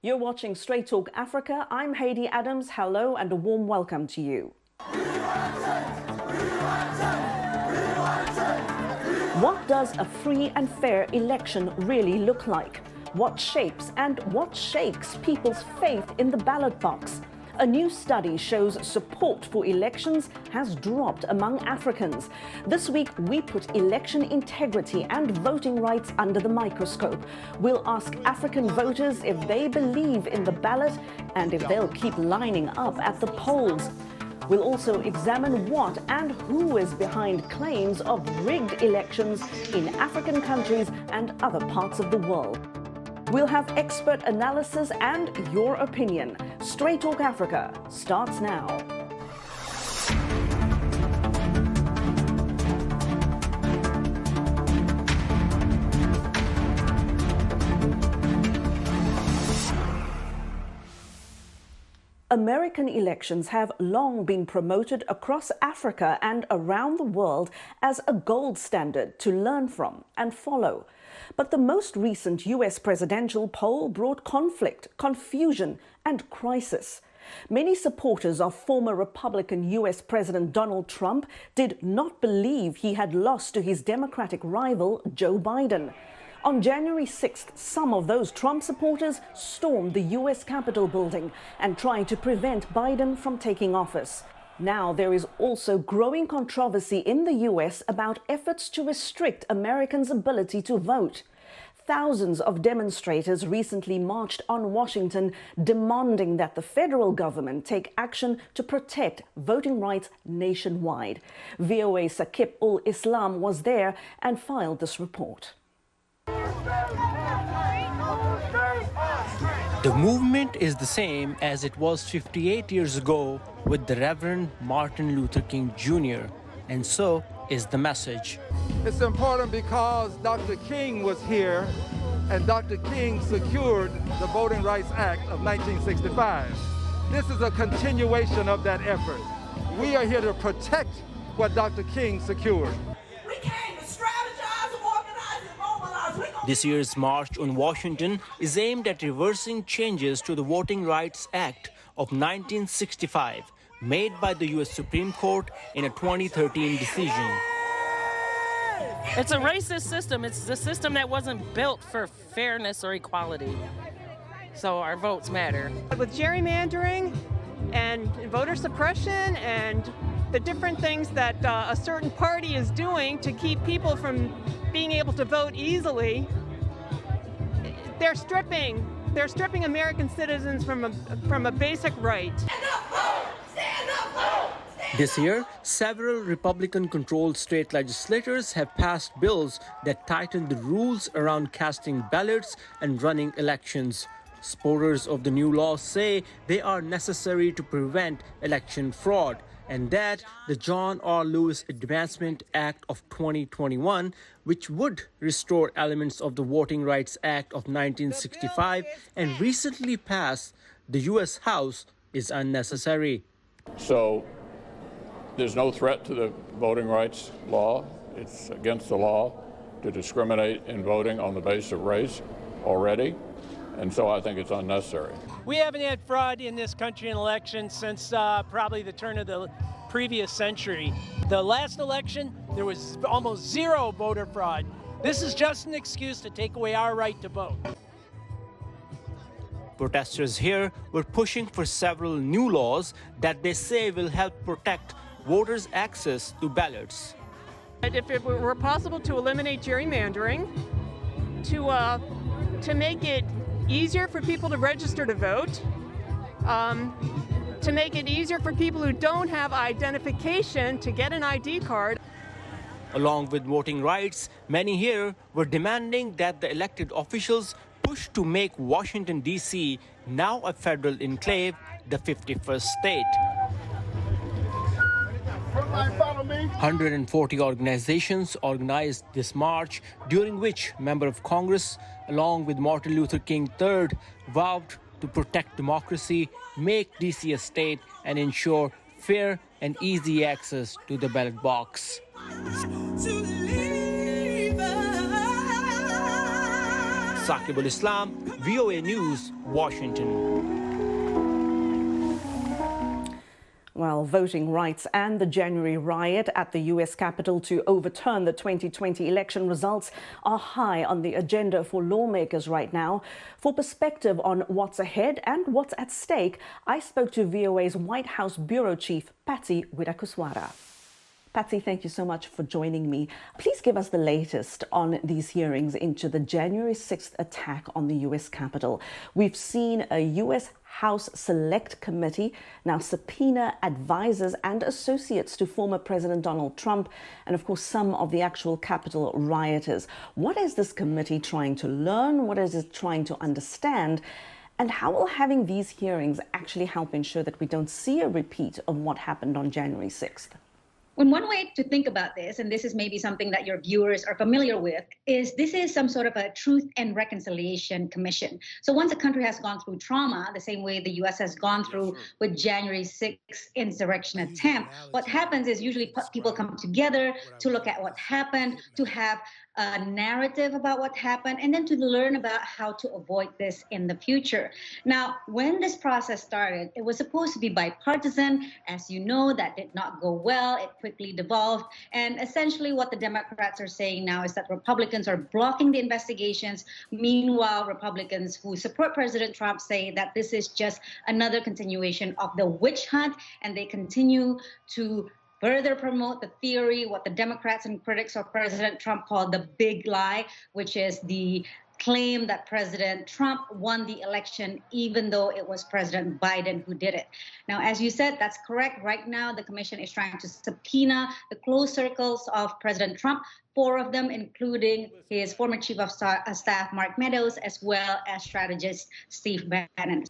You're watching Straight Talk Africa. I'm Haydé Adams. Hello and a warm welcome to you. What does a free and fair election really look like? What shapes and what shakes people's faith in the ballot box? A new study shows support for elections has dropped among Africans. This week, we put election integrity and voting rights under the microscope. We'll ask African voters if they believe in the ballot and if they'll keep lining up at the polls. We'll also examine what and who is behind claims of rigged elections in African countries and other parts of the world. We'll have expert analysis and your opinion. Straight Talk Africa starts now. American elections have long been promoted across Africa and around the world as a gold standard to learn from and follow. But the most recent US presidential poll brought conflict, confusion, and crisis. Many supporters of former Republican US President Donald Trump did not believe he had lost to his Democratic rival, Joe Biden. On January 6th, some of those Trump supporters stormed the US Capitol building and tried to prevent Biden from taking office. Now there is also growing controversy in the US about efforts to restrict Americans' ability to vote. Thousands of demonstrators recently marched on Washington demanding that the federal government take action to protect voting rights nationwide. VOA's Sakib ul Islam was there and filed this report. The movement is the same as it was 58 years ago with the Reverend Martin Luther King Jr., and so is the message. It's important because Dr. King was here and Dr. King secured the Voting Rights Act of 1965. This is a continuation of that effort. We are here to protect what Dr. King secured. This year's March on Washington is aimed at reversing changes to the Voting Rights Act of 1965, made by the U.S. Supreme Court in a 2013 decision. It's a racist system. It's a system that wasn't built for fairness or equality. So our votes matter. With gerrymandering and voter suppression and the different things that a certain party is doing to keep people from being able to vote easily, they're stripping American citizens from a basic right. This year, several Republican-controlled state legislators have passed bills that tighten the rules around casting ballots and running elections. Supporters of the new laws say they are necessary to prevent election fraud, and that the John R. Lewis Advancement Act of 2021, which would restore elements of the Voting Rights Act of 1965 and recently passed the U.S. House, is unnecessary. So there's no threat to the voting rights law. It's against the law to discriminate in voting on the basis of race already, and so I think it's unnecessary. We haven't had fraud in this country in elections since probably the turn of the previous century. The last election, there was almost zero voter fraud. This is just an excuse to take away our right to vote. Protesters here were pushing for several new laws that they say will help protect voters' access to ballots. If it were possible to eliminate gerrymandering, to make it easier for people to register to vote, to make it easier for people who don't have identification to get an ID card. Along with voting rights, many here were demanding that the elected officials push to make Washington, D.C. now a federal enclave, the 51st state. 140 organizations organized this march, during which Member of Congress, along with Martin Luther King III, vowed to protect democracy, make D.C. a state, and ensure fair and easy access to the ballot box. Saqibul Islam, VOA News, Washington. Well, voting rights and the January riot at the U.S. Capitol to overturn the 2020 election results are high on the agenda for lawmakers right now. For perspective on what's ahead and what's at stake, I spoke to VOA's White House Bureau Chief, Patsy Widakuswara. Patsy, thank you so much for joining me. Please give us the latest on these hearings into the January 6th attack on the U.S. Capitol. We've seen a U.S. House Select Committee now subpoena advisors and associates to former President Donald Trump and, of course, some of the actual Capitol rioters. What is this committee trying to learn? What is it trying to understand? And how will having these hearings actually help ensure that we don't see a repeat of what happened on January 6th? And one way to think about this, and this is maybe something that your viewers are familiar with, is this is some sort of a truth and reconciliation commission. So once a country has gone through trauma, the same way the U.S. has gone through with January 6th insurrection attempt, what happens is usually people come together to look at what happened, to have a narrative about what happened, and then to learn about how to avoid this in the future. Now, when this process started, it was supposed to be bipartisan. As you know, that did not go well. It quickly devolved. And essentially what the Democrats are saying now is that Republicans are blocking the investigations. Meanwhile, Republicans who support President Trump say that this is just another continuation of the witch hunt, and they continue to further promote the theory, what the Democrats and critics of President Trump call the big lie, which is the claim that President Trump won the election, even though it was President Biden who did it. Now, as you said, that's correct. Right now, the commission is trying to subpoena the close circles of President Trump, 4 of them, including his former chief of staff, Mark Meadows, as well as strategist Steve Bannon.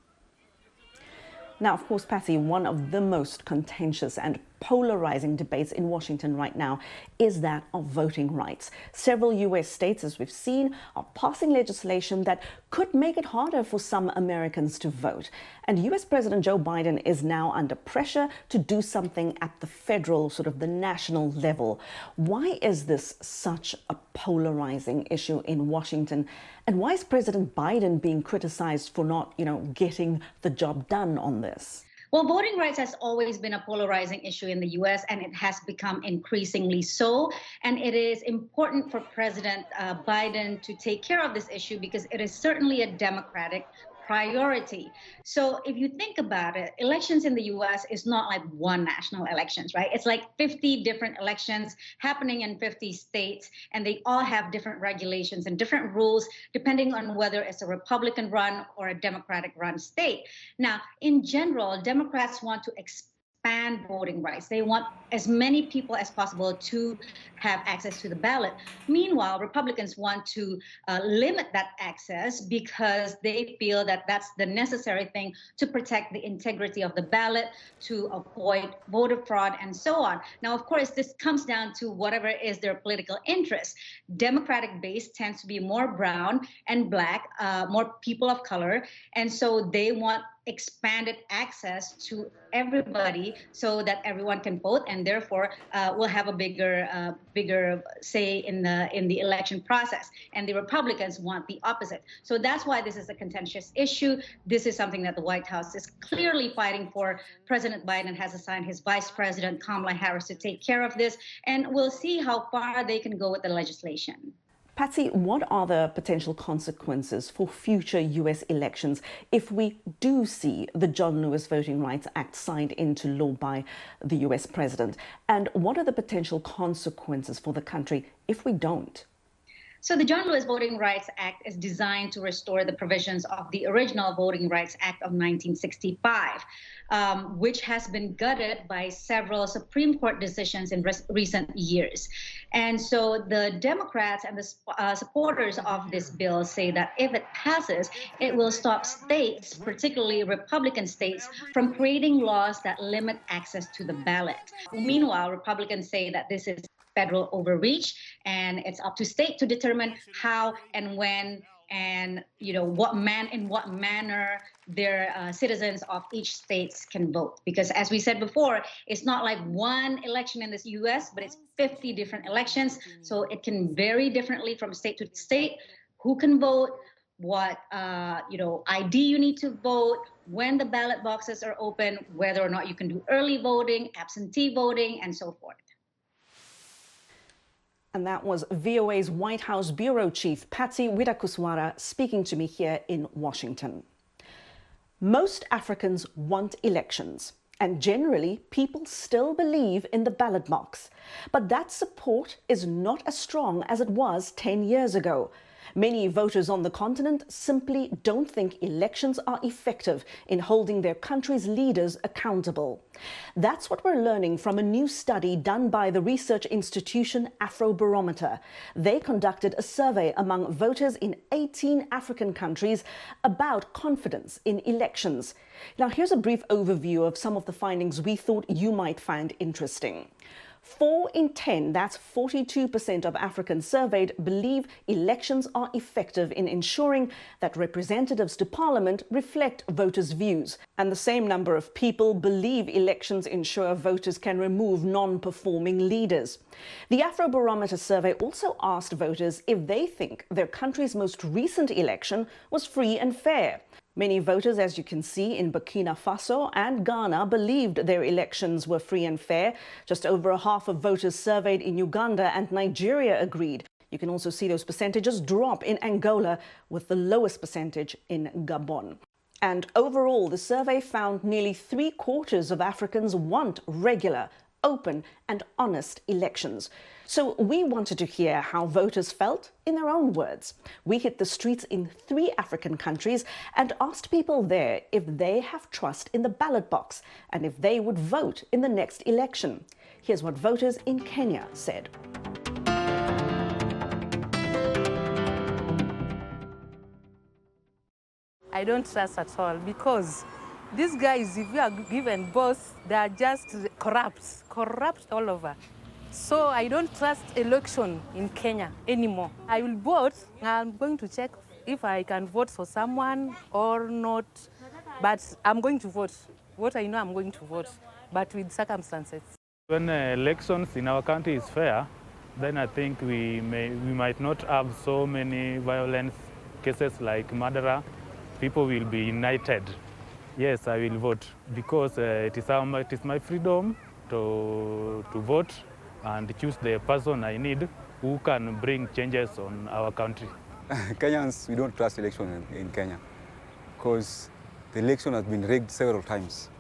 Now, of course, Patsy, one of the most contentious and polarizing debates in Washington right now is that of voting rights. Several U.S. states, as we've seen, are passing legislation that could make it harder for some Americans to vote. And U.S. President Joe Biden is now under pressure to do something at the federal, sort of the national level. Why is this such a polarizing issue in Washington? And why is President Biden being criticized for not, getting the job done on this? Well, voting rights has always been a polarizing issue in the U.S., and it has become increasingly so. And it is important for President Biden to take care of this issue because it is certainly a Democratic priority. So if you think about it, elections in the U.S. is not like one national elections, right? It's like 50 different elections happening in 50 states, and they all have different regulations and different rules depending on whether it's a Republican run or a Democratic run state. Now, in general, Democrats want to expand voting rights. They want as many people as possible to have access to the ballot. Meanwhile, Republicans want to limit that access because they feel that that's the necessary thing to protect the integrity of the ballot, to avoid voter fraud, and so on. Now, of course, this comes down to whatever is their political interest. Democratic base tends to be more brown and black, more people of color, and so they want expanded access to everybody so that everyone can vote, and therefore will have a bigger say in the election process. And the Republicans want the opposite. So that's why this is a contentious issue. This is something that the White House is clearly fighting for. President Biden has assigned his Vice President Kamala Harris to take care of this, and we'll see how far they can go with the legislation. Patsy, what are the potential consequences for future U.S. elections if we do see the John Lewis Voting Rights Act signed into law by the U.S. president? And what are the potential consequences for the country if we don't? So the John Lewis Voting Rights Act is designed to restore the provisions of the original Voting Rights Act of 1965, which has been gutted by several Supreme Court decisions in recent years. And so the Democrats and the supporters of this bill say that if it passes, it will stop states, particularly Republican states, from creating laws that limit access to the ballot. Meanwhile, Republicans say that this is federal overreach, and it's up to state to determine how and when and what manner their citizens of each state can vote. Because as we said before, it's not like one election in the U.S., but it's 50 different elections. So it can vary differently from state to state, who can vote, what ID you need to vote, when the ballot boxes are open, whether or not you can do early voting, absentee voting, and so forth. And that was VOA's White House Bureau Chief Patsy Widakuswara speaking to me here in Washington. Most Africans want elections, and generally people still believe in the ballot box. But that support is not as strong as it was 10 years ago. Many voters on the continent simply don't think elections are effective in holding their country's leaders accountable. That's what we're learning from a new study done by the research institution Afrobarometer. They conducted a survey among voters in 18 African countries about confidence in elections. Now, here's a brief overview of some of the findings we thought you might find interesting. 4 in 10, that's 42% of Africans surveyed, believe elections are effective in ensuring that representatives to parliament reflect voters' views. And the same number of people believe elections ensure voters can remove non-performing leaders. The Afrobarometer survey also asked voters if they think their country's most recent election was free and fair. Many voters, as you can see, in Burkina Faso and Ghana believed their elections were free and fair. Just over a half of voters surveyed in Uganda and Nigeria agreed. You can also see those percentages drop in Angola, with the lowest percentage in Gabon. And overall, the survey found nearly 3/4 of Africans want regular, open and honest elections. So we wanted to hear how voters felt in their own words. We hit the streets in 3 African countries and asked people there if they have trust in the ballot box and if they would vote in the next election. Here's what voters in Kenya said. I don't trust at all, because these guys, if you are given both, they are just corrupt all over. So I don't trust election in Kenya anymore. I will vote. I'm going to check if I can vote for someone or not, but I'm going to vote. What I know, I'm going to vote, but with circumstances. When elections in our country is fair, then I think we might not have so many violent cases like murder. People will be united. Yes, I will vote, because it is my freedom to vote and choose the person I need who can bring changes on our country. Kenyans, we don't trust election in Kenya, because the election has been rigged several times.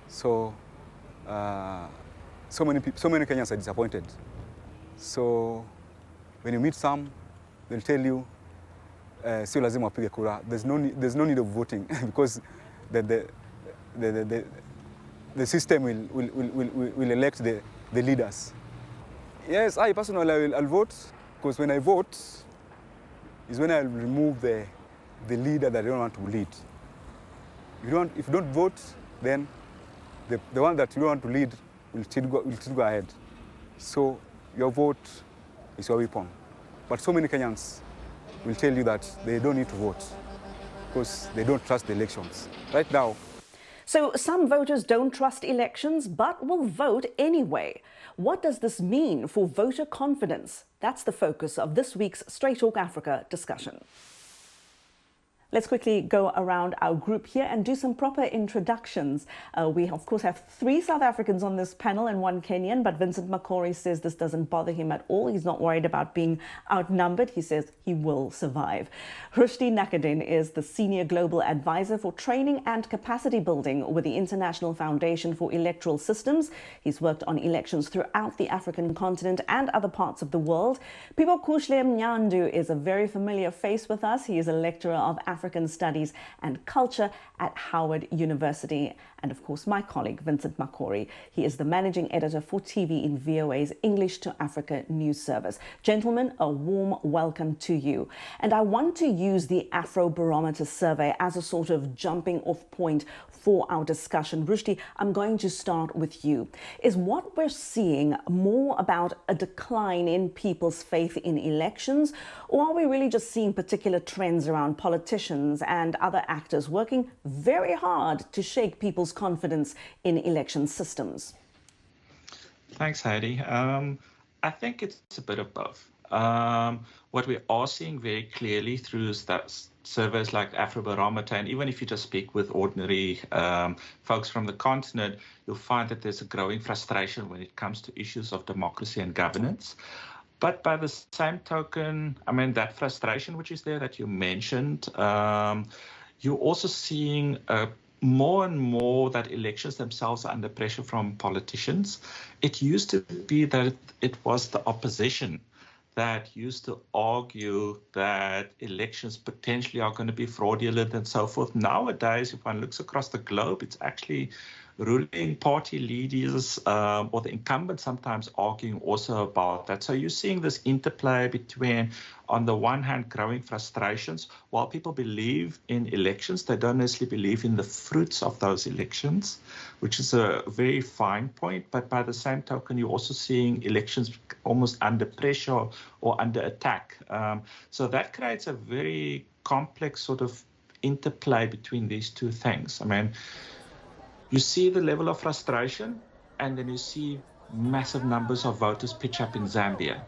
So, so many Kenyans are disappointed. So, when you meet some, they'll tell you, "Sio lazima upige kura." There's no need of voting because the system will elect the leaders. Yes, I personally I'll vote, because when I vote is when I'll remove the leader that I don't want to lead. If you don't vote, then the one that you don't want to lead will still go ahead. So your vote is your weapon. But so many Kenyans will tell you that they don't need to vote because they don't trust the elections. Right now. So some voters don't trust elections but will vote anyway. What does this mean for voter confidence? That's the focus of this week's Straight Talk Africa discussion. Let's quickly go around our group here and do some proper introductions. We, of course, have 3 South Africans on this panel and 1 Kenyan, but Vincent Makori says this doesn't bother him at all. He's not worried about being outnumbered. He says he will survive. Rushdi Nackerdien is the Senior Global Advisor for Training and Capacity Building with the International Foundation for Electoral Systems. He's worked on elections throughout the African continent and other parts of the world. Phiwokuhle Mnyandu is a very familiar face with us. He is a lecturer of African Studies and Culture at Howard University. And of course, my colleague, Vincent Makori. He is the managing editor for TV in VOA's English to Africa news service. Gentlemen, a warm welcome to you. And I want to use the Afrobarometer survey as a sort of jumping off point for our discussion. Rushdi, I'm going to start with you. Is what we're seeing more about a decline in people's faith in elections, or are we really just seeing particular trends around politicians and other actors working very hard to shake people's confidence in election systems? Thanks, Heidi. I think it's a bit of both. What we are seeing very clearly through surveys like Afrobarometer, and even if you just speak with ordinary folks from the continent, you'll find that there's a growing frustration when it comes to issues of democracy and governance. But by the same token, I mean, that frustration which is there that you mentioned, you're also seeing more and more that elections themselves are under pressure from politicians. It used to be that it was the opposition that used to argue that elections potentially are going to be fraudulent and so forth. Nowadays, if one looks across the globe, it's actually ruling party leaders or the incumbents sometimes arguing also about that. So you're seeing this interplay between, on the one hand, growing frustrations. While people believe in elections, they don't necessarily believe in the fruits of those elections, which is a very fine point. But by the same token, you're also seeing elections almost under pressure or under attack. So that creates a very complex sort of interplay between these two things. I mean, you see the level of frustration, and then you see massive numbers of voters pitch up in Zambia.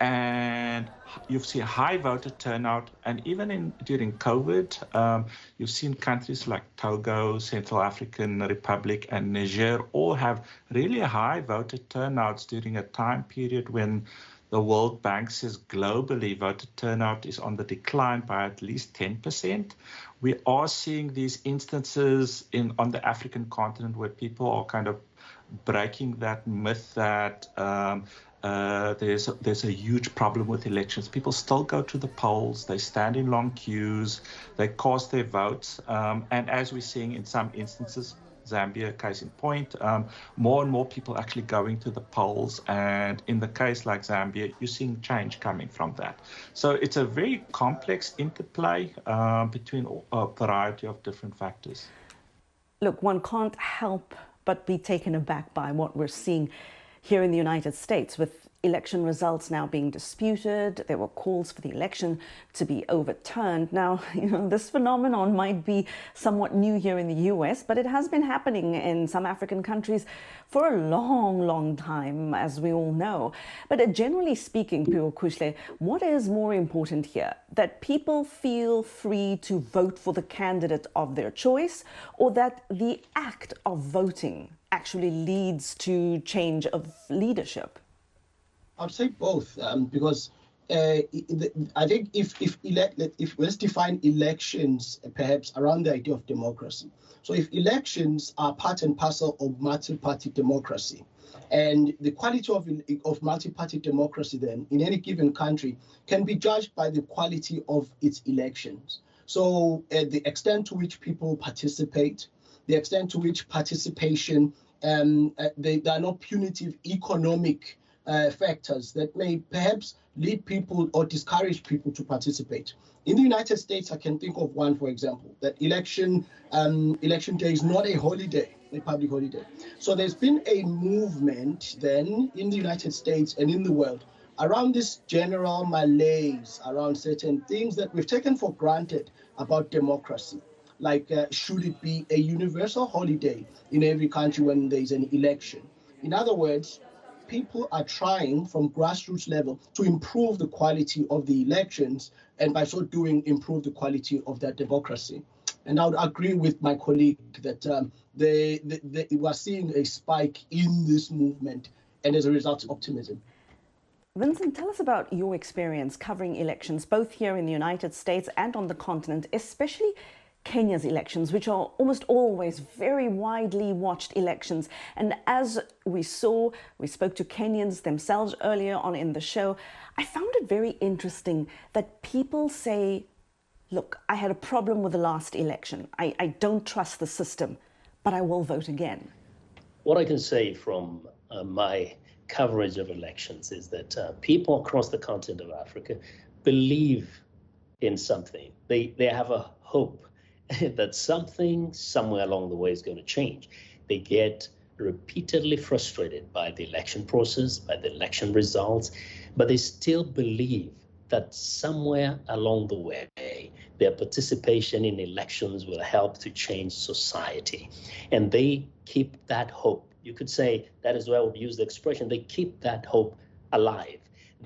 And you see high voter turnout. And even during COVID, you've seen countries like Togo, Central African Republic, and Niger all have really high voter turnouts during a time period when the World Bank says globally voter turnout is on the decline by at least 10%. We are seeing these instances on the African continent where people are kind of breaking that myth that there's a huge problem with elections. People still go to the polls, they stand in long queues, they cast their votes, and as we're seeing in some instances, Zambia, case in point, more and more people actually going to the polls. And in the case like Zambia, you're seeing change coming from that. So it's a very complex interplay between a variety of different factors. Look, one can't help but be taken aback by what we're seeing here in the United States, with election results now being disputed. There were calls for the election to be overturned. Now, this phenomenon might be somewhat new here in the US, but it has been happening in some African countries for a long, long time, as we all know. But generally speaking, Phiwokuhle, what is more important here? That people feel free to vote for the candidate of their choice, or that the act of voting actually leads to change of leadership? I'd say both, because I think if let's define elections perhaps around the idea of democracy. So if elections are part and parcel of multi-party democracy, and the quality of multi-party democracy then in any given country can be judged by the quality of its elections. So the extent to which people participate, the extent to which participation, there are no punitive economic factors that may perhaps lead people or discourage people to participate. In the United States, I can think of one, for example, that election day is not a holiday, a public holiday. So there's been a movement then in the United States and in the world around this general malaise around certain things that we've taken for granted about democracy. Like, should it be a universal holiday in every country when there's an election? In other words, people are trying from grassroots level to improve the quality of the elections, and by so doing, improve the quality of their democracy. And I would agree with my colleague that we are seeing a spike in this movement, and as a result, optimism. Vincent, tell us about your experience covering elections, both here in the United States and on the continent, especially Kenya's elections, which are almost always very widely watched elections. And as we spoke to Kenyans themselves earlier on in the show, I found it very interesting that people say, look, I had a problem with the last election. I don't trust the system, but I will vote again. What I can say from my coverage of elections is that people across the continent of Africa believe in something. They have a hope that something somewhere along the way is going to change. They get repeatedly frustrated by the election process, by the election results, but they still believe that somewhere along the way, their participation in elections will help to change society. And they keep that hope. You could say, that is why I would use the expression, they keep that hope alive,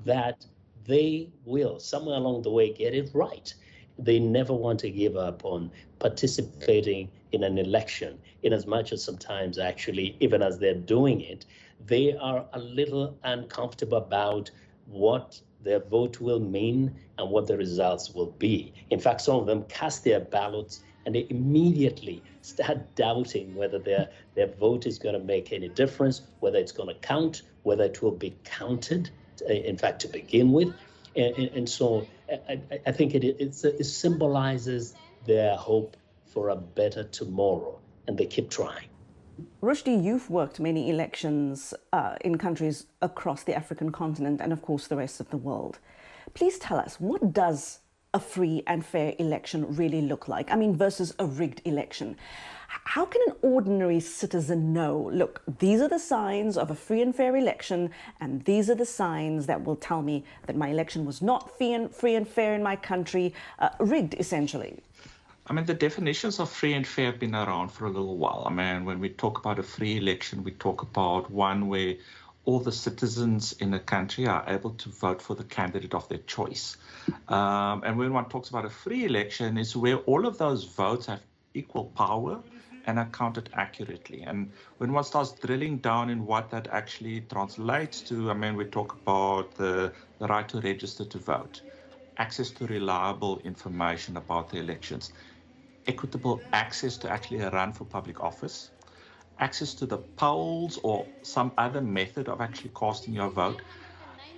that they will somewhere along the way get it right. They never want to give up on participating in an election, in as much as sometimes actually, even as they're doing it, they are a little uncomfortable about what their vote will mean and what the results will be. In fact, some of them cast their ballots and they immediately start doubting whether their vote is going to make any difference, whether it's going to count, whether it will be counted, in fact, to begin with. And so I think it symbolizes their hope for a better tomorrow, and they keep trying. Rushdi, you've worked many elections in countries across the African continent and, of course, the rest of the world. Please tell us, what does a free and fair election really look like? I mean, versus a rigged election. How can an ordinary citizen know, look, these are the signs of a free and fair election, and these are the signs that will tell me that my election was not free and fair in my country, rigged, essentially? I mean, the definitions of free and fair have been around for a little while. I mean, when we talk about a free election, we talk about one where all the citizens in a country are able to vote for the candidate of their choice. And when one talks about a free election, it's where all of those votes have equal power and are counted accurately. And when one starts drilling down in what that actually translates to, I mean, we talk about the right to register to vote, access to reliable information about the elections, equitable access to actually run for public office, access to the polls or some other method of actually casting your vote,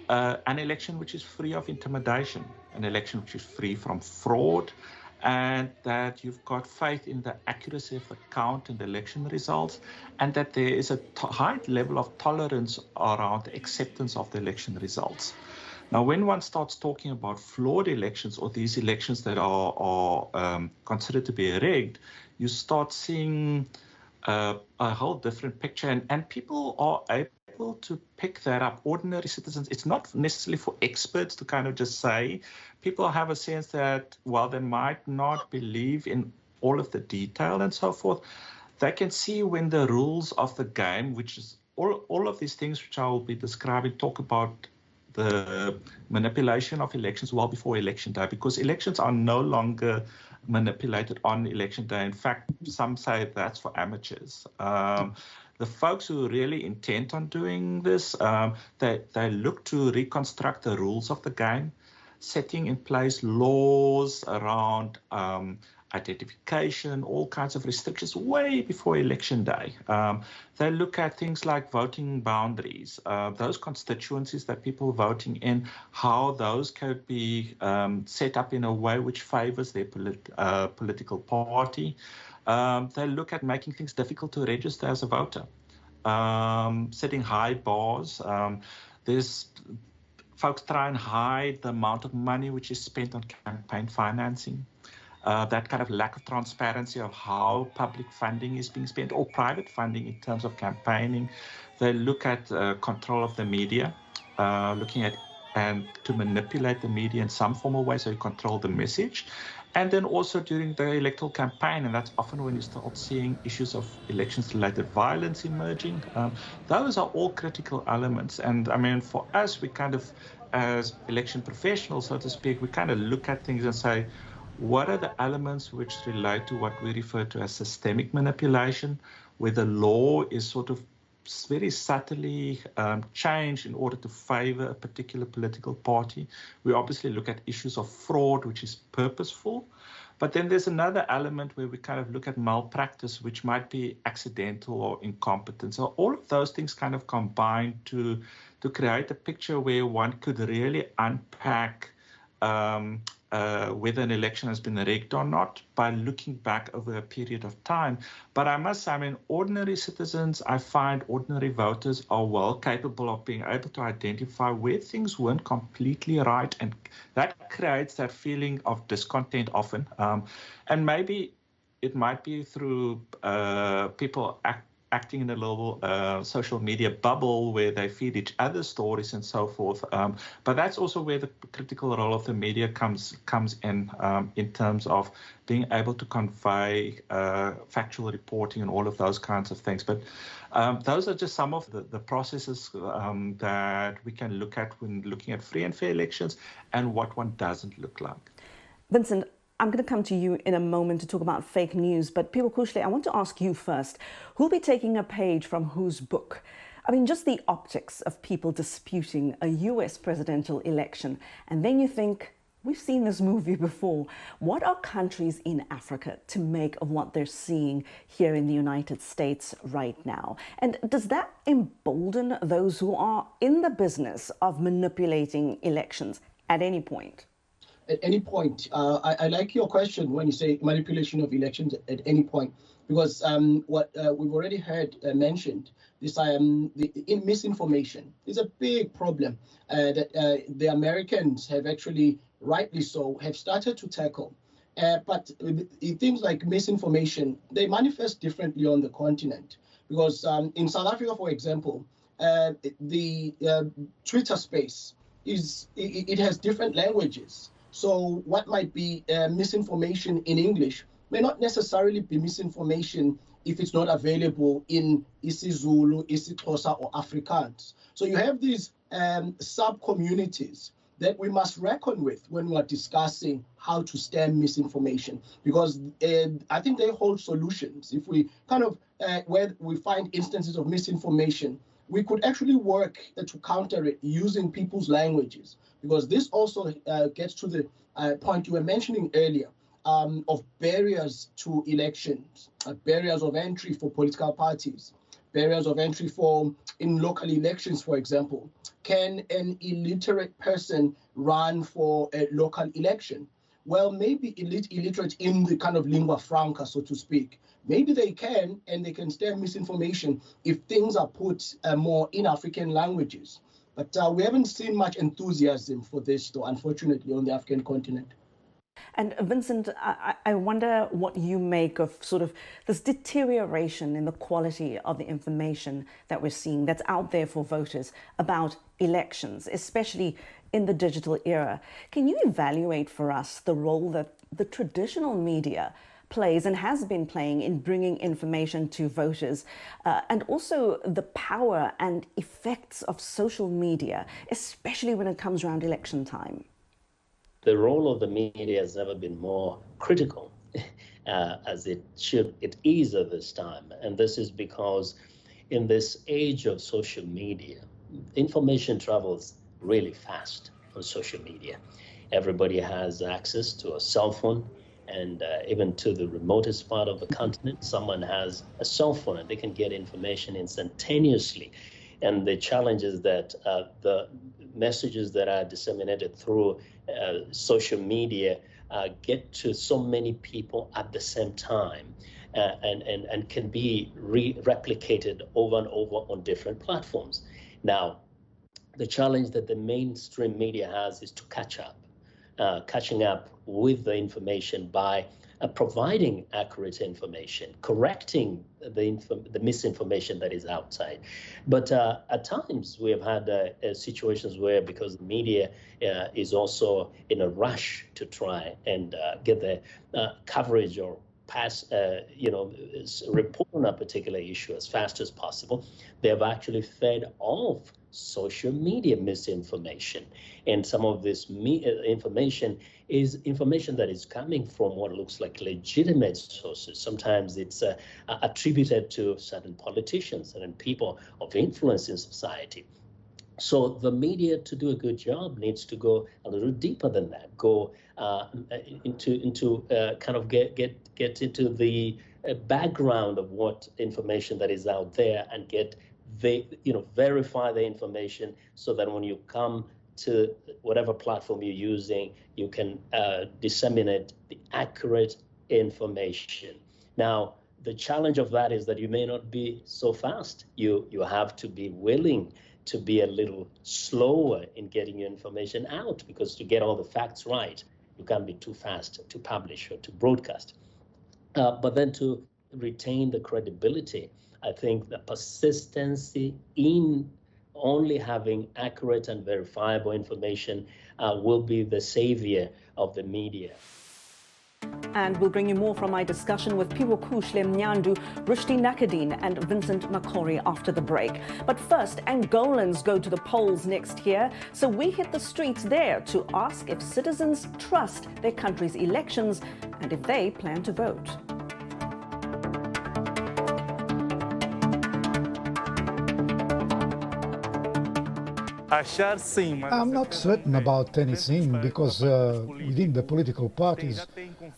an election which is free of intimidation, an election which is free from fraud, and that you've got faith in the accuracy of the count and the election results, and that there is a high level of tolerance around the acceptance of the election results. Now, when one starts talking about flawed elections or these elections that are considered to be rigged, you start seeing a whole different picture, and people are able to pick that up. Ordinary citizens, it's not necessarily for experts to kind of just say. People have a sense that while they might not believe in all of the detail and so forth, they can see when the rules of the game, which is all of these things which I will be describing, talk about the manipulation of elections well before election day, because elections are no longer manipulated on election day. In fact, some say that's for amateurs. The folks who are really intent on doing this, they look to reconstruct the rules of the game, setting in place laws around identification, all kinds of restrictions way before election day. They look at things like voting boundaries, those constituencies that people voting in, how those could be set up in a way which favors their political party. They look at making things difficult to register as a voter, setting high bars. There's folks try and hide the amount of money which is spent on campaign financing. That kind of lack of transparency of how public funding is being spent or private funding in terms of campaigning. They look at control of the media, looking at and to manipulate the media in some formal way so you control the message. And then also during the electoral campaign, and that's often when you start seeing issues of elections-related violence emerging. Those are all critical elements. And I mean, for us, we kind of, as election professionals, so to speak, we kind of look at things and say, what are the elements which relate to what we refer to as systemic manipulation, where the law is sort of very subtly changed in order to favor a particular political party. We obviously look at issues of fraud, which is purposeful. But then there's another element where we kind of look at malpractice, which might be accidental or incompetent. So all of those things kind of combine to create a picture where one could really unpack whether an election has been rigged or not by looking back over a period of time. But I must say, I mean, ordinary citizens, I find ordinary voters are well capable of being able to identify where things weren't completely right. And that creates that feeling of discontent often. And maybe it might be through people acting in a little social media bubble where they feed each other stories and so forth. But that's also where the critical role of the media comes in terms of being able to convey factual reporting and all of those kinds of things. But those are just some of the processes that we can look at when looking at free and fair elections and what one doesn't look like. Vincent, I'm going to come to you in a moment to talk about fake news, but Phiwokuhle, I want to ask you first, who'll be taking a page from whose book? I mean, just the optics of people disputing a US presidential election, and then you think, we've seen this movie before. What are countries in Africa to make of what they're seeing here in the United States right now? And does that embolden those who are in the business of manipulating elections at any point? At any point. I like your question when you say manipulation of elections at any point, because what we've already heard mentioned, this misinformation is a big problem that the Americans have actually, rightly so, have started to tackle. But things like misinformation, they manifest differently on the continent, because in South Africa, for example, the Twitter space it has different languages. So what might be misinformation in English may not necessarily be misinformation if it's not available in isiZulu, isiXhosa, or Afrikaans. So you have these sub-communities that we must reckon with when we are discussing how to stem misinformation, because I think they hold solutions. If we kind of, where we find instances of misinformation, we could actually work to counter it using people's languages, because this also gets to the point you were mentioning earlier of barriers to elections, barriers of entry for political parties, barriers of entry for in local elections, for example. Can an illiterate person run for a local election? Well, maybe illiterate in the kind of lingua franca, so to speak. Maybe they can, and they can stem misinformation if things are put more in African languages. But we haven't seen much enthusiasm for this, though, unfortunately, on the African continent. And Vincent, I wonder what you make of sort of this deterioration in the quality of the information that we're seeing that's out there for voters about elections, especially in the digital era. Can you evaluate for us the role that the traditional media plays and has been playing in bringing information to voters, and also the power and effects of social media, especially when it comes around election time? The role of the media has never been more critical as it is at this time. And this is because in this age of social media, information travels really fast on social media. Everybody has access to a cell phone, and even to the remotest part of the continent, someone has a cell phone and they can get information instantaneously. And the challenge is that the messages that are disseminated through social media get to so many people at the same time and can be replicated over and over on different platforms. Now, the challenge that the mainstream media has is to catch up. Catching up with the information by providing accurate information, correcting the misinformation that is outside. But at times we have had situations where, because the media is also in a rush to try and get the coverage or report on a particular issue as fast as possible, they have actually fed off social media misinformation. And some of this information is information that is coming from what looks like legitimate sources. Sometimes it's attributed to certain politicians, certain people of influence in society. So the media, to do a good job, needs to go a little deeper than that, go into kind of get into the background of what information that is out there and verify the information, so that when you come to whatever platform you're using, you can disseminate the accurate information. Now, the challenge of that is that you may not be so fast. You have to be willing to be a little slower in getting your information out, because to get all the facts right, you can't be too fast to publish or to broadcast. But then to retain the credibility, I think the persistency in only having accurate and verifiable information will be the savior of the media. And we'll bring you more from my discussion with Phiwokuhle Mnyandu, Rushdi Nackerdien and Vincent Makori after the break. But first, Angolans go to the polls next year, so we hit the streets there to ask if citizens trust their country's elections and if they plan to vote. I'm not certain about anything because within the political parties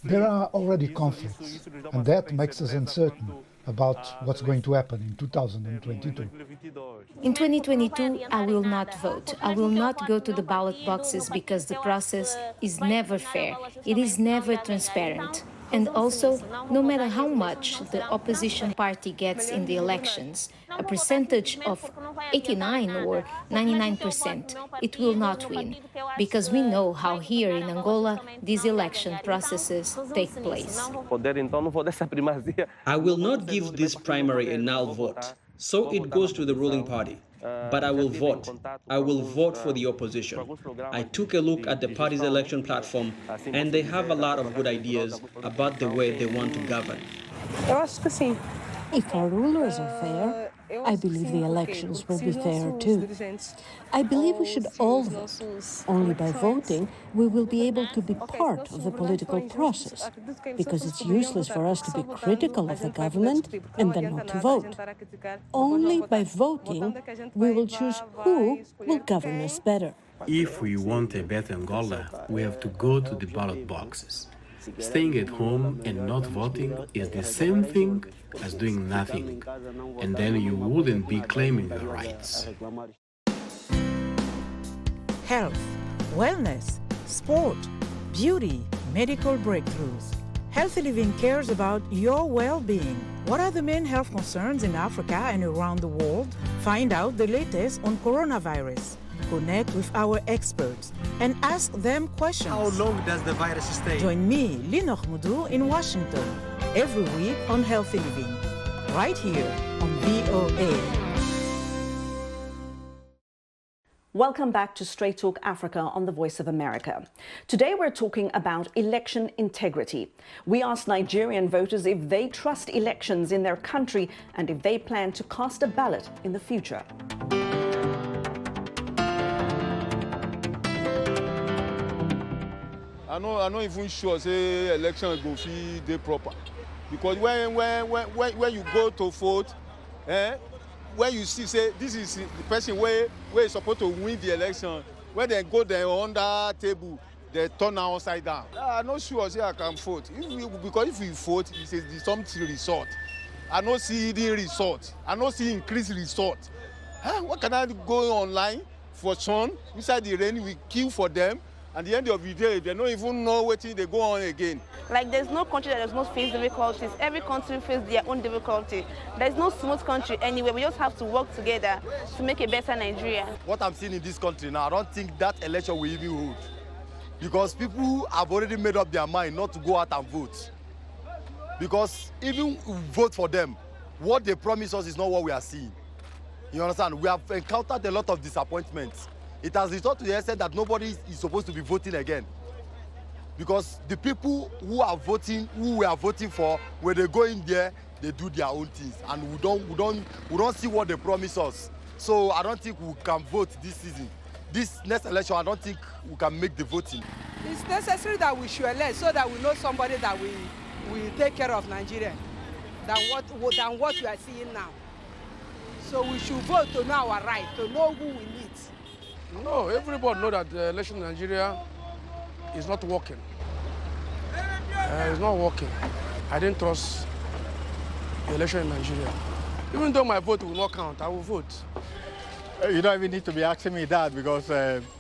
there are already conflicts, and that makes us uncertain about what's going to happen in 2022. In 2022, I will not vote. I will not go to the ballot boxes because the process is never fair. It is never transparent. And also, no matter how much the opposition party gets in the elections, a percentage of 89 or 99%, it will not win, because we know how here in Angola these election processes take place. I will not give this primary a null vote, so it goes to the ruling party. But I will vote. I will vote for the opposition. I took a look at the party's election platform, and they have a lot of good ideas about the way they want to govern. If our rulers are fair, I believe the elections will be fair too. I believe we should all vote. Only by voting we will be able to be part of the political process, because it's useless for us to be critical of the government and then not to vote. Only by voting we will choose who will govern us better. If we want a better Angola, we have to go to the ballot boxes. Staying at home and not voting is the same thing as doing nothing, and then you wouldn't be claiming your rights. Health, wellness, sport, beauty, medical breakthroughs. Healthy Living cares about your well-being. What are the main health concerns in Africa and around the world? Find out the latest on coronavirus. Connect with our experts and ask them questions. How long does the virus stay? Join me, Linoch Mudu, in Washington, every week on Healthy Living, right here on VOA. Welcome back to Straight Talk Africa on the Voice of America. Today we're talking about election integrity. We asked Nigerian voters if they trust elections in their country and if they plan to cast a ballot in the future. I'm not even sure say election go fit dey proper, because when you go to vote, when you see say this is the person where is supposed to win the election, when they go there under table, they turn am upside down. I'm not sure say I can vote. Because if we vote, it's something result. I don't see hidden result. I don't see increased result. What can I go online for sun inside the rain? We queue for them. At the end of the day, they don't even know what they go on again. Like, there's no country that does not face difficulties. Every country faces their own difficulty. There's no smooth country anywhere. We just have to work together to make a better Nigeria. What I'm seeing in this country now, I don't think that election will even hold. Because people have already made up their mind not to go out and vote. Because even if we vote for them, what they promise us is not what we are seeing. You understand? We have encountered a lot of disappointments. It has resulted to the extent that nobody is supposed to be voting again. Because the people who are voting, who we are voting for, when they go in there, they do their own things. And we don't see what they promise us. So I don't think we can vote this season. This next election, I don't think we can make the voting. It's necessary that we should elect so that we know somebody that will take care of Nigeria than what we are seeing now. So we should vote to know our right, to know who we need. No, everybody knows that the election in Nigeria is not working. It's not working. I didn't trust the election in Nigeria. Even though my vote will not count, I will vote. You don't even need to be asking me that, because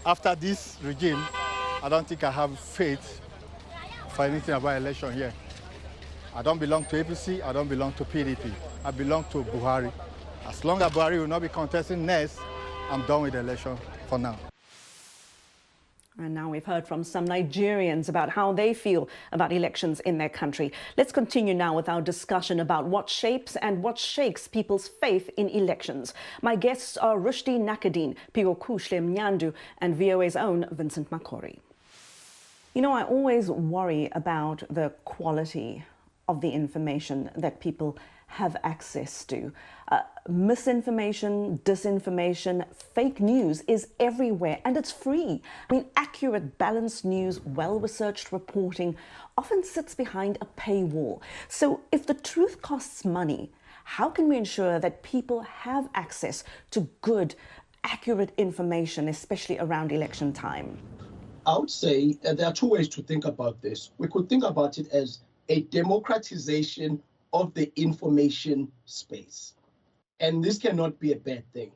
after this regime, I don't think I have faith for anything about election here. I don't belong to APC, I don't belong to PDP. I belong to Buhari. As long as Buhari will not be contesting next, I'm done with the election for now. And now we've heard from some Nigerians about how they feel about elections in their country. Let's continue now with our discussion about what shapes and what shakes people's faith in elections. My guests are Rushdi Nackerdien, Phiwokuhle Mnyandu, and WEWE's own Vincent Makori. You know, I always worry about the quality of the information that people have access to. Misinformation, disinformation, fake news is everywhere, and it's free. I mean, accurate, balanced news, well-researched reporting often sits behind a paywall. So if the truth costs money, how can we ensure that people have access to good, accurate information, especially around election time? I would say there are two ways to think about this. We could think about it as a democratization of the information space. And this cannot be a bad thing.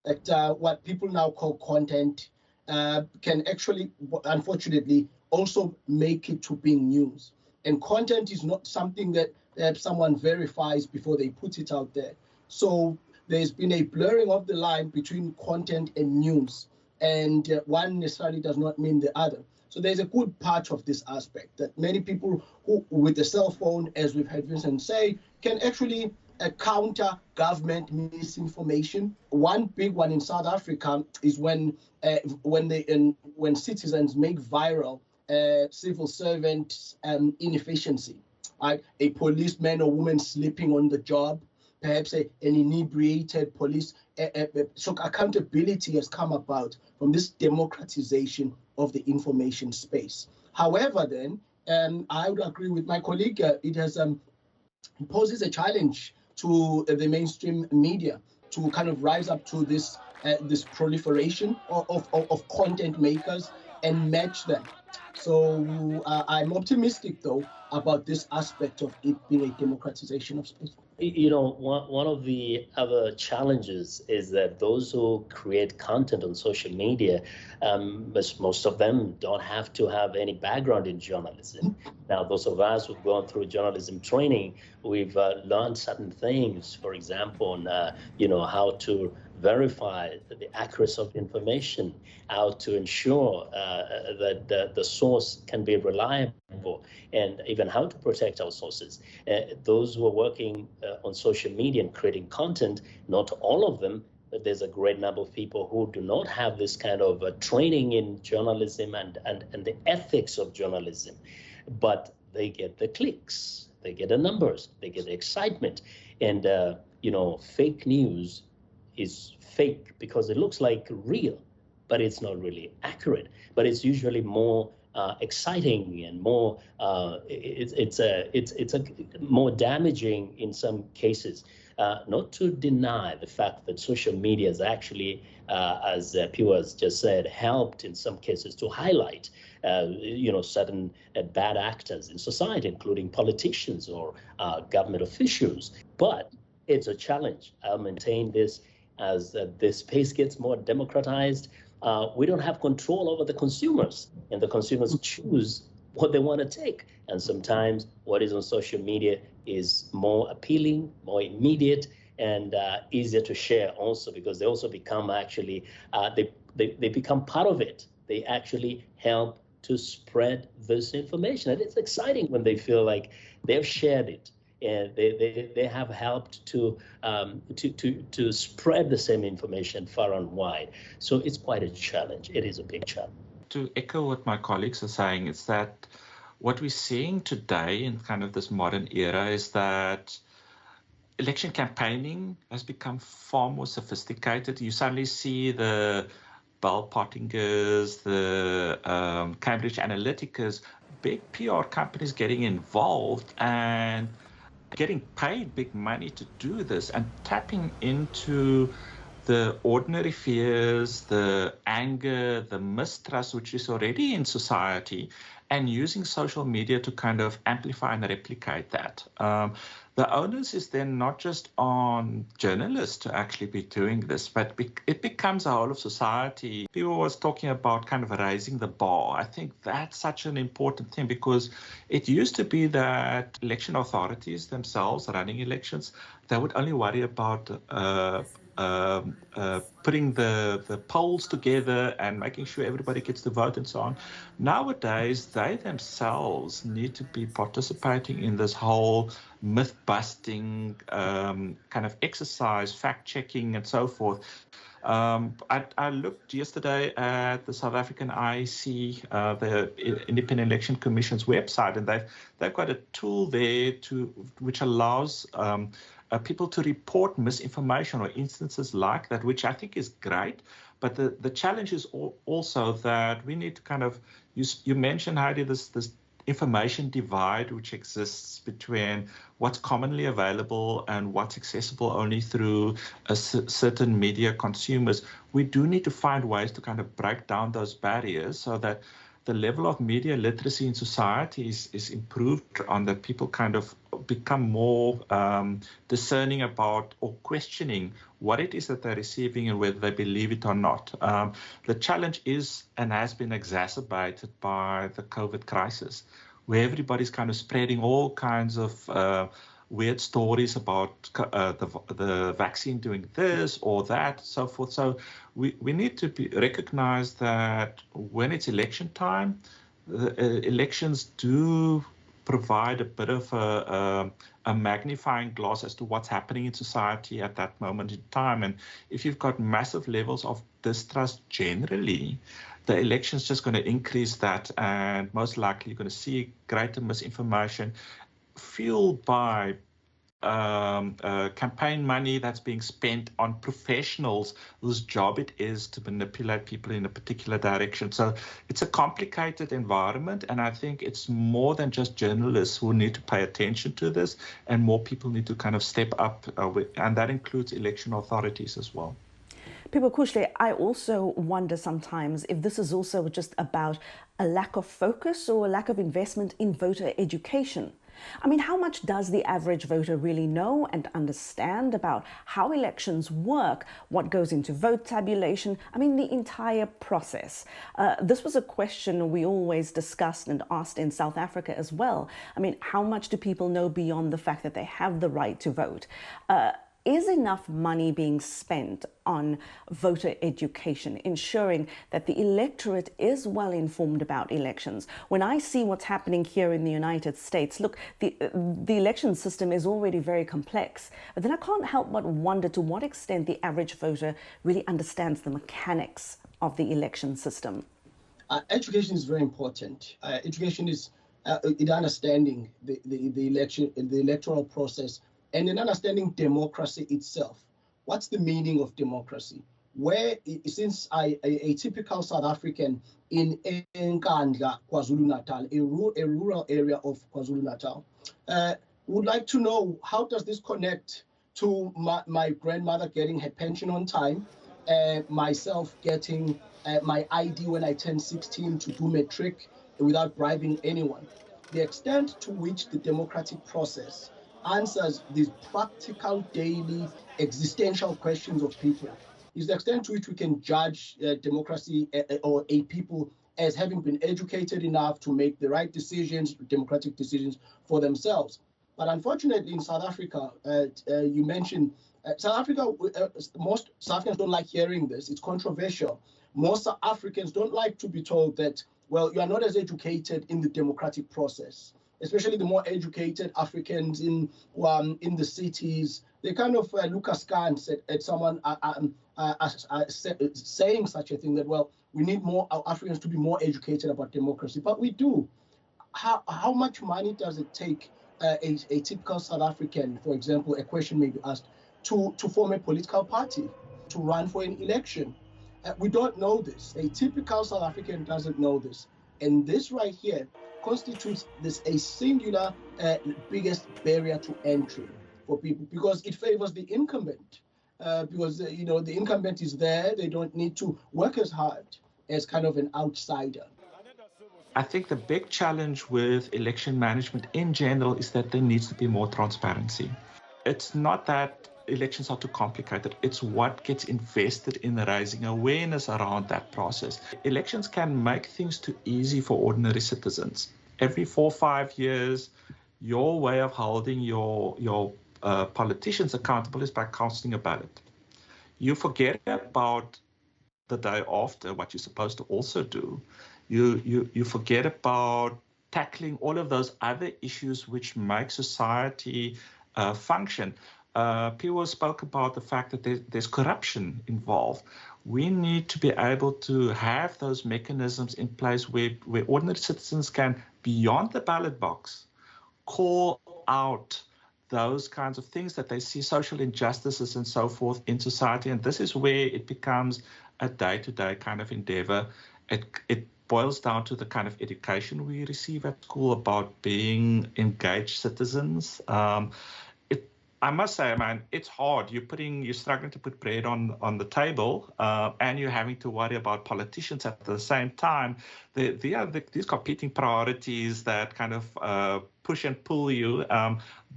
That what people now call content can actually, unfortunately, also make it to being news. And content is not something that someone verifies before they put it out there. So there's been a blurring of the line between content and news. And one necessarily does not mean the other. So there's a good part of this aspect that many people who, with a cell phone, as we've heard Vincent say, can actually counter government misinformation. One big one in South Africa is when citizens make viral civil servant inefficiency, like a policeman or woman sleeping on the job, perhaps an inebriated police. So accountability has come about from this democratization of the information space. However, then, I would agree with my colleague, it has poses a challenge to the mainstream media to kind of rise up to this this proliferation of content makers and match them. So I'm optimistic, though, about this aspect of it being a democratization of space. You know, one of the other challenges is that those who create content on social media, most of them don't have to have any background in journalism. Now, those of us who've gone through journalism training, we've learned certain things, for example, on, you know, how to verify the accuracy of information, how to ensure that the source can be reliable, and even how to protect our sources. Those who are working on social media and creating content, not all of them, but there's a great number of people who do not have this kind of training in journalism and the ethics of journalism, but they get the clicks, they get the numbers, they get the excitement. And, you know, fake news is fake because it looks like real, but it's not really accurate. But it's usually more exciting and more it's more damaging in some cases. Not to deny the fact that social media has actually, as Pio has just said, helped in some cases to highlight, you know, certain bad actors in society, including politicians or government officials. But it's a challenge. I'll maintain this as this space gets more democratized. We don't have control over the consumers, and the consumers choose what they want to take. And sometimes what is on social media is more appealing, more immediate, and easier to share also, because they also become actually, they become part of it. They actually help to spread this information. And it's exciting when they feel like they've shared it, and they have helped to spread the same information far and wide. So it's quite a challenge. It is a big challenge. To echo what my colleagues are saying, it's that what we're seeing today in kind of this modern era is that election campaigning has become far more sophisticated. You suddenly see the Bell Pottingers, the Cambridge Analyticas, big PR companies getting involved and getting paid big money to do this and tapping into the ordinary fears, the anger, the mistrust, which is already in society, and using social media to kind of amplify and replicate that. The onus is then not just on journalists to actually be doing this, but it becomes a whole of society. People was talking about kind of raising the bar. I think that's such an important thing, because it used to be that election authorities themselves running elections, they would only worry about putting the polls together and making sure everybody gets to vote and so on. Nowadays, they themselves need to be participating in this whole myth-busting kind of exercise, fact-checking and so forth. I looked yesterday at the South African IEC, the Independent Election Commission's website, and they've got a tool there which allows people to report misinformation or instances like that, which I think is great. But the challenge is also that we need to kind of, you mentioned, Haydé, this information divide which exists between what's commonly available and what's accessible only through certain media consumers. We do need to find ways to kind of break down those barriers so that the level of media literacy in society is improved, on that people kind of become more discerning about or questioning what it is that they're receiving and whether they believe it or not. The challenge is and has been exacerbated by the COVID crisis, where everybody's kind of spreading all kinds of weird stories about the vaccine doing this or that, so forth. So we need to recognize that when it's election time, elections do provide a bit of a magnifying glass as to what's happening in society at that moment in time. And if you've got massive levels of distrust generally, the election's just going to increase that, and most likely you're going to see greater misinformation fueled by campaign money that's being spent on professionals whose job it is to manipulate people in a particular direction. So it's a complicated environment, and I think it's more than just journalists who need to pay attention to this, and more people need to kind of step up, and that includes election authorities as well. Phiwokuhle, I also wonder sometimes if this is also just about a lack of focus or a lack of investment in voter education. I mean, how much does the average voter really know and understand about how elections work, what goes into vote tabulation, I mean, the entire process? This was a question we always discussed and asked in South Africa as well. I mean, how much do people know beyond the fact that they have the right to vote? Is enough money being spent on voter education, ensuring that the electorate is well informed about elections? When I see what's happening here in the United States, look, the election system is already very complex, but then I can't help but wonder to what extent the average voter really understands the mechanics of the election system. Education is very important. Education is in understanding the election, the electoral process, and in understanding democracy itself. What's the meaning of democracy? Where, since a typical South African in Nkandla, KwaZulu-Natal, a rural area of KwaZulu-Natal, would like to know, how does this connect to my grandmother getting her pension on time, myself getting my ID when I turn 16 to do matric without bribing anyone? The extent to which the democratic process answers these practical, daily, existential questions of people is the extent to which we can judge democracy or a people as having been educated enough to make the right decisions, democratic decisions for themselves. But unfortunately, in South Africa, you mentioned South Africa, most South Africans don't like hearing this. It's controversial. Most South Africans don't like to be told that, well, you are not as educated in the democratic process. Especially the more educated Africans in the cities, they kind of look askance at someone saying such a thing, that, well, we need more Africans to be more educated about democracy. But we do. How much money does it take a typical South African, for example, a question may be asked, to form a political party, to run for an election? We don't know this. A typical South African doesn't know this. And this right here constitutes this a singular biggest barrier to entry for people, because it favors the incumbent. Because the incumbent is there, they don't need to work as hard as kind of an outsider. I think the big challenge with election management in general is that there needs to be more transparency. It's not that elections are too complicated. It's what gets invested in raising awareness around that process. Elections can make things too easy for ordinary citizens. Every 4 or 5 years, your way of holding your politicians accountable is by casting a ballot. you forget about the day after, what you're supposed to also do. You forget about tackling all of those other issues which make society function. People spoke about the fact that there's corruption involved. We need to be able to have those mechanisms in place where ordinary citizens can, beyond the ballot box, call out those kinds of things that they see, social injustices and so forth in society. And this is where it becomes a day-to-day kind of endeavor. It boils down to the kind of education we receive at school about being engaged citizens. I must say, man, it's hard. You're struggling to put bread on the table, and you're having to worry about politicians at the same time. These competing priorities that kind of push and pull you.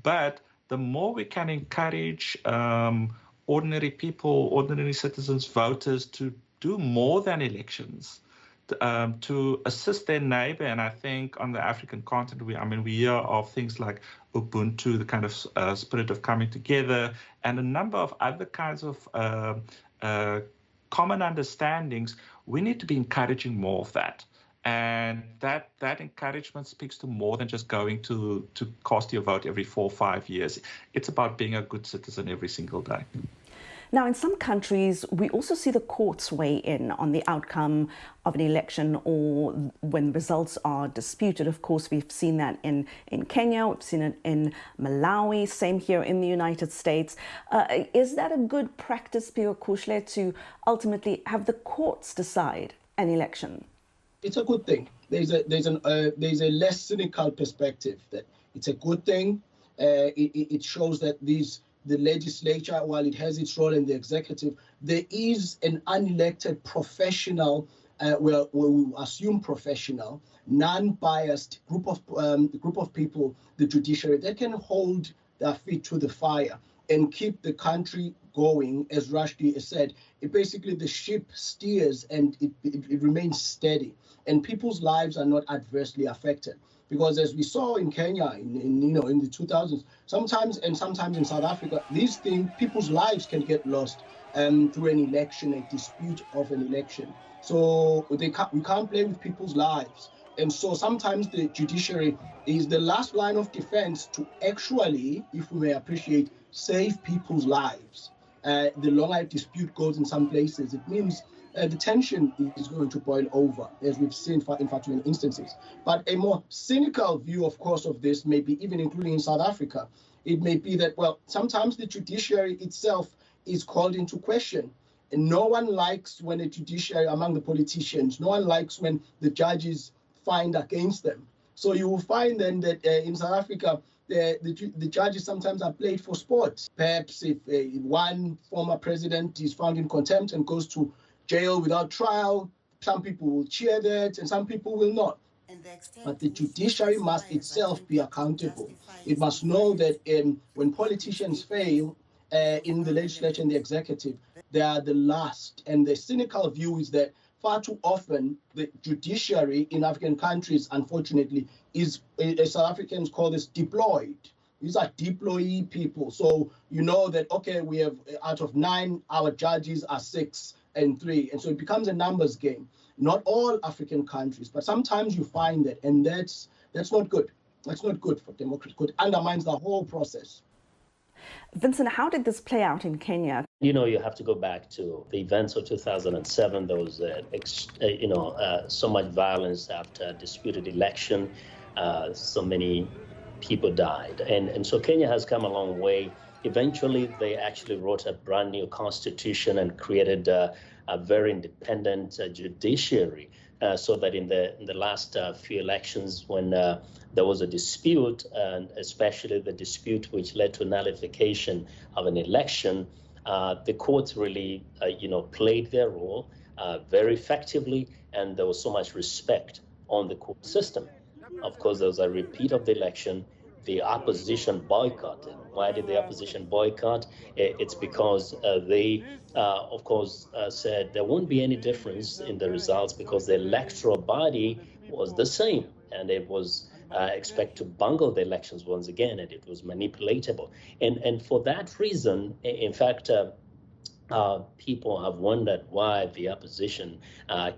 But the more we can encourage ordinary people, ordinary citizens, voters to do more than elections, to assist their neighbor. And I think on the African continent, we hear of things like Ubuntu, the kind of spirit of coming together, and a number of other kinds of common understandings. We need to be encouraging more of that. And that encouragement speaks to more than just going to cast your vote every 4 or 5 years. It's about being a good citizen every single day. Now, in some countries, we also see the courts weigh in on the outcome of an election or when results are disputed. Of course, we've seen that in Kenya, we've seen it in Malawi, same here in the United States. Is that a good practice, Phiwokuhle, to ultimately have the courts decide an election? It's a good thing. There's a less cynical perspective that it's a good thing. It shows that the legislature, while it has its role in the executive, there is an unelected professional, we assume professional, non-biased group of people, the judiciary, that can hold their feet to the fire and keep the country going. As Rushdi said, basically the ship steers and it remains steady, and people's lives are not adversely affected. Because as we saw in Kenya in the 2000s, sometimes in South Africa, these things, people's lives can get lost through an election, a dispute of an election. So we can't play with people's lives. And so sometimes the judiciary is the last line of defense to actually, if we may appreciate, save people's lives. The longer a dispute goes in some places, it means the tension is going to boil over, as we've seen in factual instances. But a more cynical view, of course, of this, maybe even including in South Africa, it may be that, well, sometimes the judiciary itself is called into question. And no one likes when a judiciary, among the politicians, no one likes when the judges find against them. So you will find then that in South Africa, the judges sometimes are played for sport. Perhaps if one former president is found in contempt and goes to jail without trial, some people will cheer that and some people will not. But the judiciary must itself be accountable. It must know that when politicians fail in the legislature and the executive, they are the last. And the cynical view is that far too often the judiciary in African countries, unfortunately, is, as South Africans call this, deployed. These are deployee people. So you know that, okay, we have out of 9, our judges are 6 and 3. And so it becomes a numbers game. Not all African countries, but sometimes you find that, and that's not good. That's not good for democracy. It undermines the whole process. Vincent, how did this play out in Kenya? You have to go back to the events of 2007. There was, so much violence after a disputed election. So many people died. And so Kenya has come a long way. Eventually, they actually wrote a brand new constitution and created a very independent judiciary, so that in the last few elections, when there was a dispute, and especially the dispute which led to nullification of an election, the courts really, played their role very effectively, and there was so much respect on the court system. Of course, there was a repeat of the election. The opposition boycotted. Why did the opposition boycott? It's because they, of course, said there won't be any difference in the results because the electoral body was the same, and it was expect to bungle the elections once again, and it was manipulatable. And for that reason, in fact, people have wondered why the opposition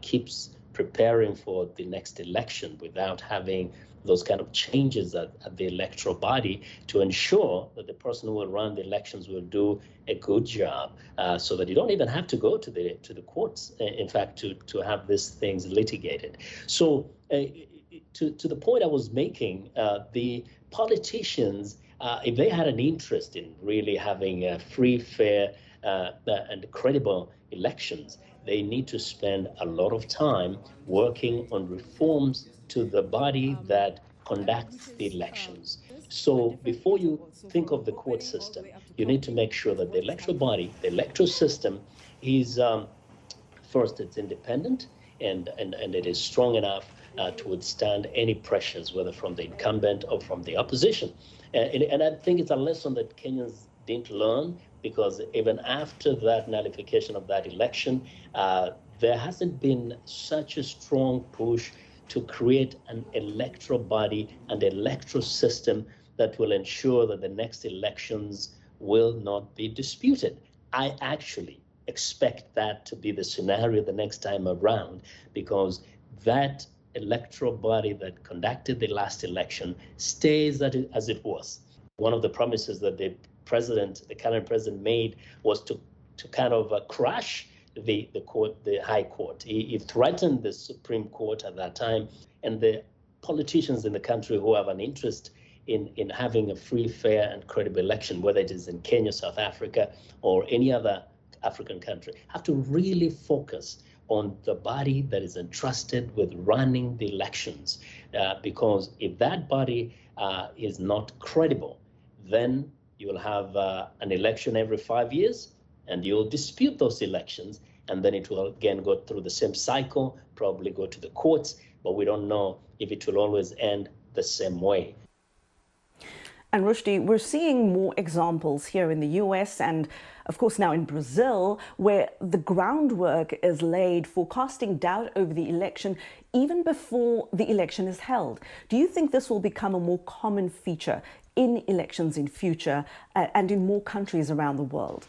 keeps preparing for the next election without having those kind of changes at the electoral body to ensure that the person who will run the elections will do a good job, so that you don't even have to go to the courts, in fact, to have these things litigated. So to the point I was making, the politicians, if they had an interest in really having free, fair, and credible elections, they need to spend a lot of time working on reforms to the body that conducts the elections. So before you think of the court system, you need to make sure that the electoral body, the electoral system is, first, it's independent and it is strong enough to withstand any pressures, whether from the incumbent or from the opposition. And I think it's a lesson that Kenyans didn't learn, because even after that nullification of that election, there hasn't been such a strong push to create an electoral body and electoral system that will ensure that the next elections will not be disputed. I actually expect that to be the scenario the next time around, because that electoral body that conducted the last election stays as it was. One of the promises that the current president made was to kind of crash the high court. He threatened the Supreme Court at that time, and the politicians in the country who have an interest in having a free, fair, and credible election, whether it is in Kenya, South Africa, or any other African country, have to really focus on the body that is entrusted with running the elections, because if that body is not credible, then you will have an election every 5 years, and you'll dispute those elections, and then it will again go through the same cycle, probably go to the courts, but we don't know if it will always end the same way. And Rushdi, we're seeing more examples here in the US and, of course, now in Brazil, where the groundwork is laid for casting doubt over the election even before the election is held. Do you think this will become a more common feature in elections in future and in more countries around the world?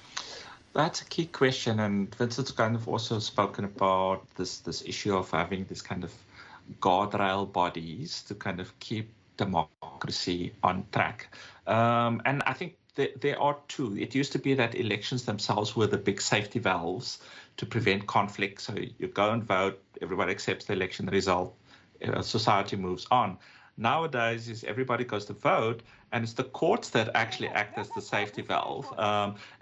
That's a key question, and Vincent's kind of also spoken about this issue of having this kind of guardrail bodies to kind of keep democracy on track. And I think there are two. It used to be that elections themselves were the big safety valves to prevent conflict. So you go and vote, everybody accepts the election result, society moves on. Nowadays, is everybody goes to vote, and it's the courts that actually act as the safety valve.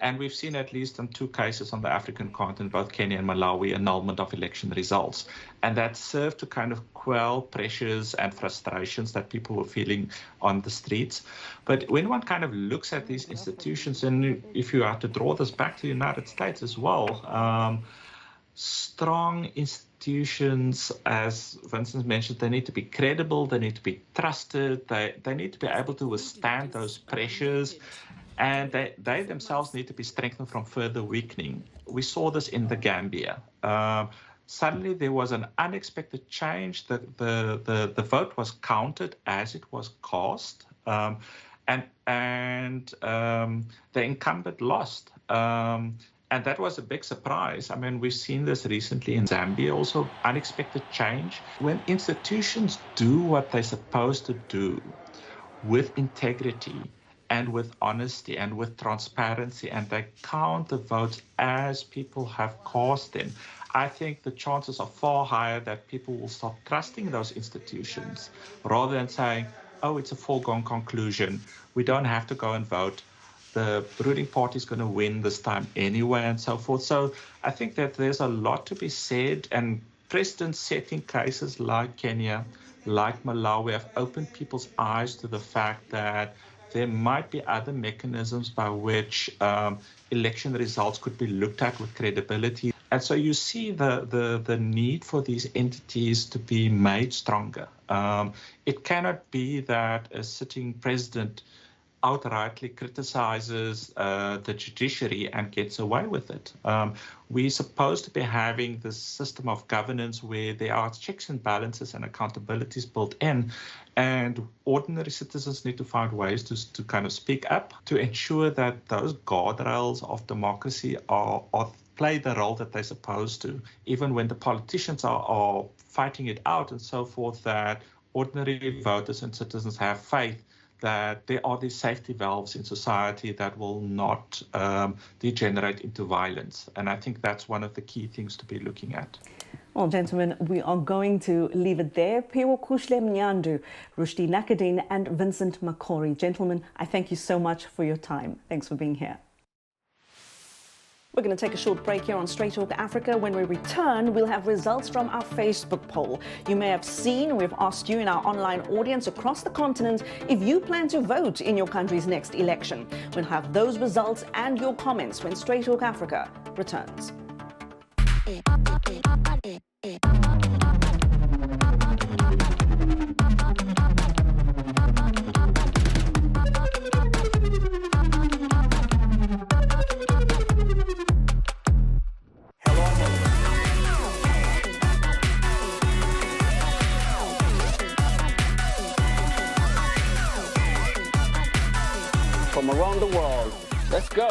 And we've seen at least in 2 cases on the African continent, both Kenya and Malawi, annulment of election results. And that served to kind of quell pressures and frustrations that people were feeling on the streets. But when one kind of looks at these institutions, and if you are to draw this back to the United States as well, strong institutions, as Vincent mentioned, they need to be credible, they need to be trusted, they need to be able to withstand those pressures, and they themselves need to be strengthened from further weakening. We saw this in the Gambia. Suddenly there was an unexpected change. The vote was counted as it was cast, and the incumbent lost. And that was a big surprise. I mean, we've seen this recently in Zambia, also unexpected change. When institutions do what they're supposed to do with integrity and with honesty and with transparency, and they count the votes as people have cast them, I think the chances are far higher that people will start trusting those institutions rather than saying, oh, it's a foregone conclusion, we don't have to go and vote, the ruling party is going to win this time anyway, and so forth. So I think that there's a lot to be said, and precedent-setting cases like Kenya, like Malawi, have opened people's eyes to the fact that there might be other mechanisms by which election results could be looked at with credibility. And so you see the need for these entities to be made stronger. It cannot be that a sitting president outrightly criticizes the judiciary and gets away with it. We're supposed to be having this system of governance where there are checks and balances and accountabilities built in, and ordinary citizens need to find ways to kind of speak up to ensure that those guardrails of democracy are play the role that they're supposed to, even when the politicians are fighting it out and so forth, that ordinary voters and citizens have faith that there are these safety valves in society that will not degenerate into violence. And I think that's one of the key things to be looking at. Well, gentlemen, we are going to leave it there. Phiwokuhle Mnyandu, Rushdi Nackerdien and Vincent Makori. Gentlemen, I thank you so much for your time. Thanks for being here. We're going to take a short break here on Straight Talk Africa. When we return, we'll have results from our Facebook poll. You may have seen we've asked you in our online audience across the continent if you plan to vote in your country's next election. We'll have those results and your comments when Straight Talk Africa returns. From around the world, let's go.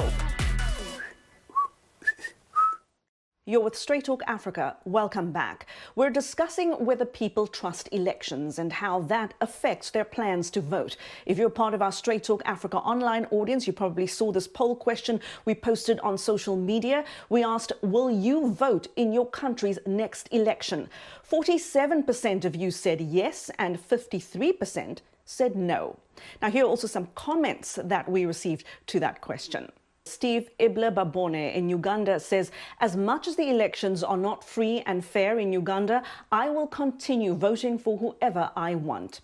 You're with Straight Talk Africa. Welcome back. We're discussing whether people trust elections and how that affects their plans to vote. If you're part of our Straight Talk Africa online audience, you probably saw this poll question we posted on social media. We asked, will you vote in your country's next election? 47% of you said yes and 53% said no. Now, here are also some comments that we received to that question. Steve Ible Babone in Uganda says, as much as the elections are not free and fair in Uganda, I will continue voting for whoever I want.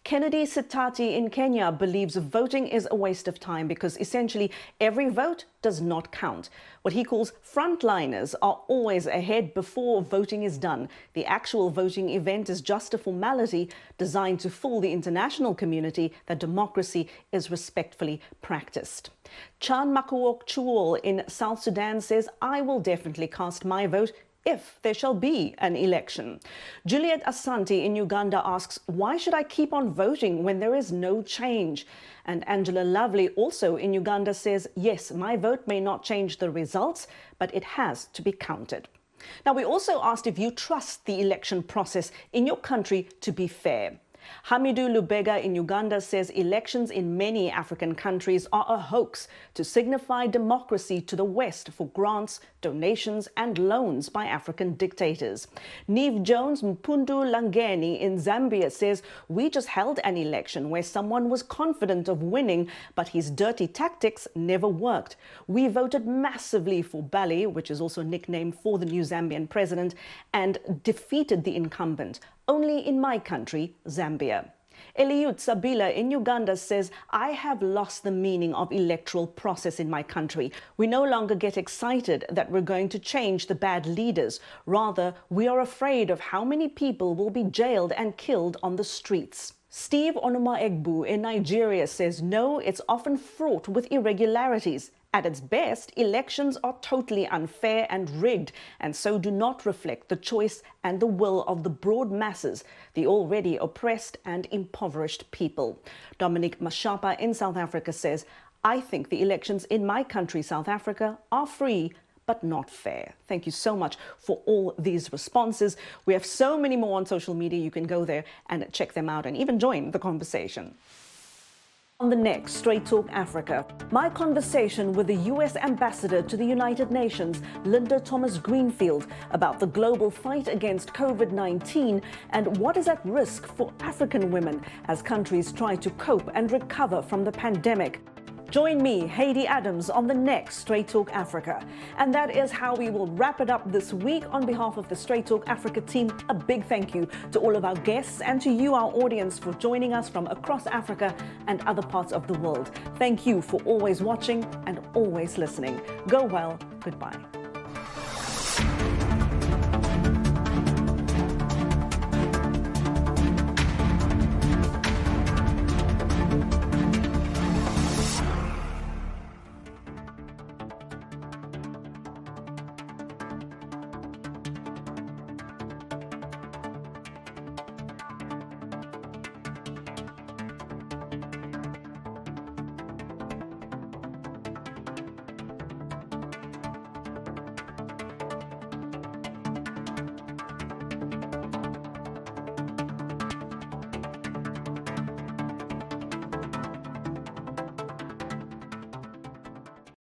Kennedy Sitati in Kenya believes voting is a waste of time because essentially every vote does not count. What he calls frontliners are always ahead before voting is done. The actual voting event is just a formality designed to fool the international community that democracy is respectfully practiced. Chan Makuok Chuol in South Sudan says, I will definitely cast my vote if there shall be an election. Juliet Asante in Uganda asks, why should I keep on voting when there is no change? And Angela Lovely, also in Uganda, says, yes, my vote may not change the results, but it has to be counted. Now, we also asked if you trust the election process in your country to be fair. Hamidu Lubega in Uganda says elections in many African countries are a hoax to signify democracy to the West for grants, donations and loans by African dictators. Neve Jones Mpundu Langeni in Zambia says, we just held an election where someone was confident of winning, but his dirty tactics never worked. We voted massively for Bali, which is also a nickname for the new Zambian president, and defeated the incumbent. Only in my country, Zambia. Eliud Sabila in Uganda says, I have lost the meaning of electoral process in my country. We no longer get excited that we're going to change the bad leaders. Rather, we are afraid of how many people will be jailed and killed on the streets. Steve Onuma Egbu in Nigeria says, no, it's often fraught with irregularities. At its best, elections are totally unfair and rigged, and so do not reflect the choice and the will of the broad masses, the already oppressed and impoverished people. Dominic Mashapa in South Africa says, I think the elections in my country, South Africa, are free, but not fair. Thank you so much for all these responses. We have so many more on social media. You can go there and check them out and even join the conversation. On the next Straight Talk Africa, my conversation with the U.S. Ambassador to the United Nations, Linda Thomas-Greenfield, about the global fight against COVID-19 and what is at risk for African women as countries try to cope and recover from the pandemic. Join me, Haydé Adams, on the next Straight Talk Africa. And that is how we will wrap it up this week. On behalf of the Straight Talk Africa team, a big thank you to all of our guests and to you, our audience, for joining us from across Africa and other parts of the world. Thank you for always watching and always listening. Go well. Goodbye.